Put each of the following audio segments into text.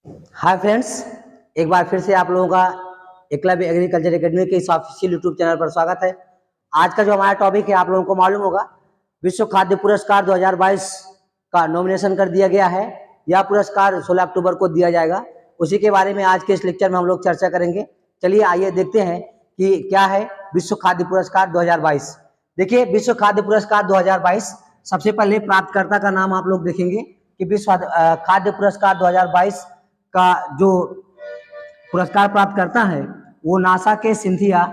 Hi friends, एक बार फिर से आप लोगों का एकलव्य एग्रीकल्चर एकेडमी के इस ऑफिशियल यूट्यूब चैनल पर स्वागत है। आज का जो हमारा टॉपिक है आप लोगों को मालूम होगा, विश्व खाद्य पुरस्कार 2022 का नॉमिनेशन कर दिया गया है। यह पुरस्कार 16 अक्टूबर को दिया जाएगा। उसी के बारे में आज के इस लेक्चर में हम लोग चर्चा करेंगे। चलिए आइए देखते हैं कि क्या है विश्व खाद्य पुरस्कार 2022। देखिए, विश्व खाद्य पुरस्कार 2022 सबसे पहले प्राप्तकर्ता का नाम आप लोग देखेंगे कि विश्व खाद्य पुरस्कार 2022 का जो पुरस्कार प्राप्त करता है वो नासा के सिंथिया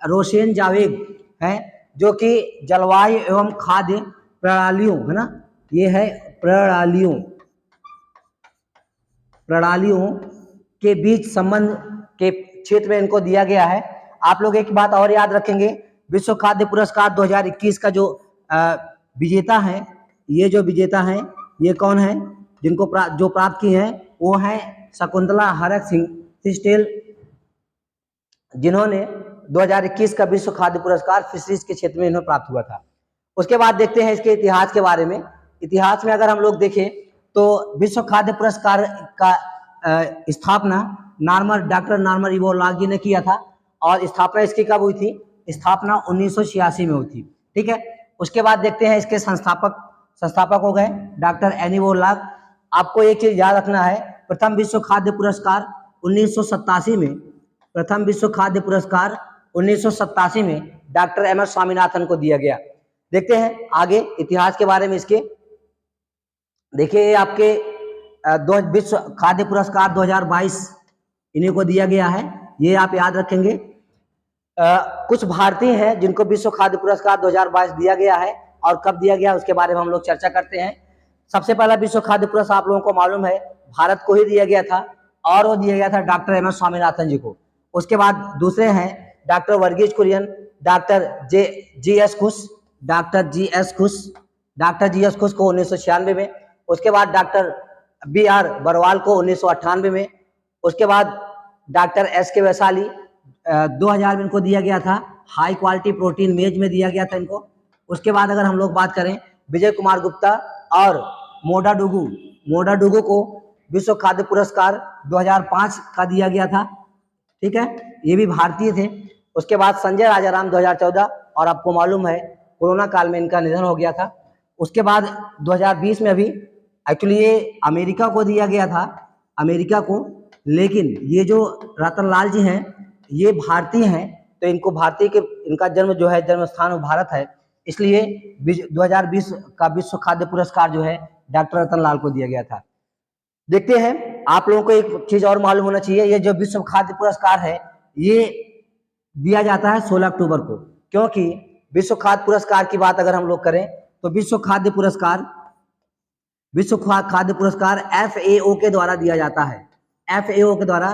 रोशेन जावेद है, जो कि जलवायु एवं खाद्य प्रणालियों है ना, ये है प्रणालियों के बीच संबंध के क्षेत्र में इनको दिया गया है। आप लोग एक बात और याद रखेंगे, विश्व खाद्य पुरस्कार 2021 का जो विजेता है, ये जो विजेता है ये कौन है, जिनको जो प्राप्त की है वो है शकुंतला हरक सिंह सिस्टेल, जिन्होंने 2021 का विश्व खाद्य पुरस्कार फिशरीज के क्षेत्र में इन्हें प्राप्त हुआ था। उसके बाद देखते हैं इसके इतिहास के बारे में। इतिहास में अगर हम लोग देखें तो विश्व खाद्य पुरस्कार का स्थापना डॉक्टर नॉर्मन इवोलाग जी ने किया था, और स्थापना इसकी कब हुई थी? स्थापना 1986 में हुई थी। ठीक है। उसके बाद देखते हैं इसके संस्थापक हो गए डॉक्टर एनिवोलाग। आपको एक चीज याद रखना है, प्रथम विश्व खाद्य पुरस्कार 1987 में, प्रथम विश्व खाद्य पुरस्कार 1987 में डॉक्टर एम एस स्वामीनाथन को दिया गया। देखते हैं आगे इतिहास के बारे में इसके। देखिए आपके विश्व खाद्य पुरस्कार 2022 इन्हीं को दिया गया है, ये आप याद रखेंगे। कुछ भारतीय हैं जिनको विश्व खाद्य पुरस्कार 2022 दिया गया है, और कब दिया गया उसके बारे में हम लोग चर्चा करते हैं। सबसे पहला विश्व खाद्य पुरस्कार आप लोगों को मालूम है भारत को ही दिया गया था, और वो दिया गया था doctor M S Swaminathan ji को। उसके बाद दूसरे हैं doctor Verghese Kurien, doctor G S Khush को 1996 में। उसके बाद डॉक्टर बी आर बरवाल को 1998 में। उसके बाद डॉक्टर एस के वैशाली 2000 में इनको दिया गया था, हाई क्वालिटी प्रोटीन मेज में दिया गया था इनको। उसके बाद अगर हम लोग बात करें, विजय कुमार गुप्ता और मोडा डुगु को विश्व खाद्य पुरस्कार 2005 का दिया गया था। ठीक है, ये भी भारतीय थे। उसके बाद संजय राजाराम 2014, और आपको मालूम है कोरोना काल में इनका निधन हो गया था। उसके बाद 2020 में अभी एक्चुअली ये अमेरिका को दिया गया था, अमेरिका को, लेकिन ये जो रतन लाल जी हैं ये भारतीय हैं, तो इनको इनका जन्म जो है, जन्म स्थान भारत है, इसलिए 2020 का विश्व खाद्य पुरस्कार जो है डॉक्टर रतन लाल को दिया गया था। देखते हैं, आप लोगों को एक चीज और मालूम होना चाहिए, ये जो विश्व खाद्य पुरस्कार है ये दिया जाता है 16 अक्टूबर को, क्योंकि विश्व खाद्य पुरस्कार की बात अगर हम लोग करें तो विश्व खाद्य पुरस्कार FAO के द्वारा दिया जाता है। FAO के द्वारा,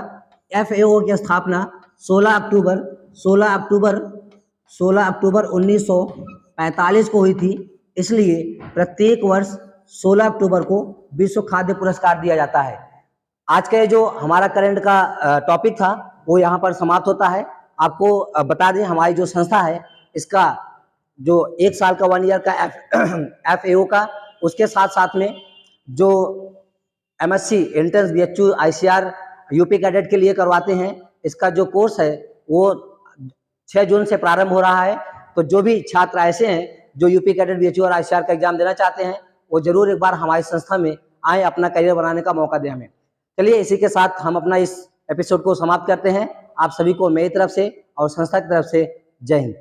FAO की स्थापना 16 अक्टूबर 1945 को हुई थी, इसलिए प्रत्येक वर्ष 16 अक्टूबर को विश्व खाद्य पुरस्कार दिया जाता है। आज का जो हमारा करंट का टॉपिक था वो यहाँ पर समाप्त होता है। आपको बता दें, हमारी जो संस्था है इसका जो 1 साल का 1 ईयर का FAO का, उसके साथ साथ में जो MSc entrance BHU ICR UP cadet के लिए करवाते हैं, इसका जो कोर्स है वो 6 जून से प्रारंभ हो रहा है। तो जो भी छात्र ऐसे हैं जो यूपी कैडेट BHU और ICR का एग्जाम देना चाहते हैं, वो जरूर एक बार हमारी संस्था में आए, अपना करियर बनाने का मौका दें हमें। चलिए इसी के साथ हम अपना इस एपिसोड को समाप्त करते हैं। आप सभी को मेरी तरफ से और संस्था की तरफ से जय हिंद।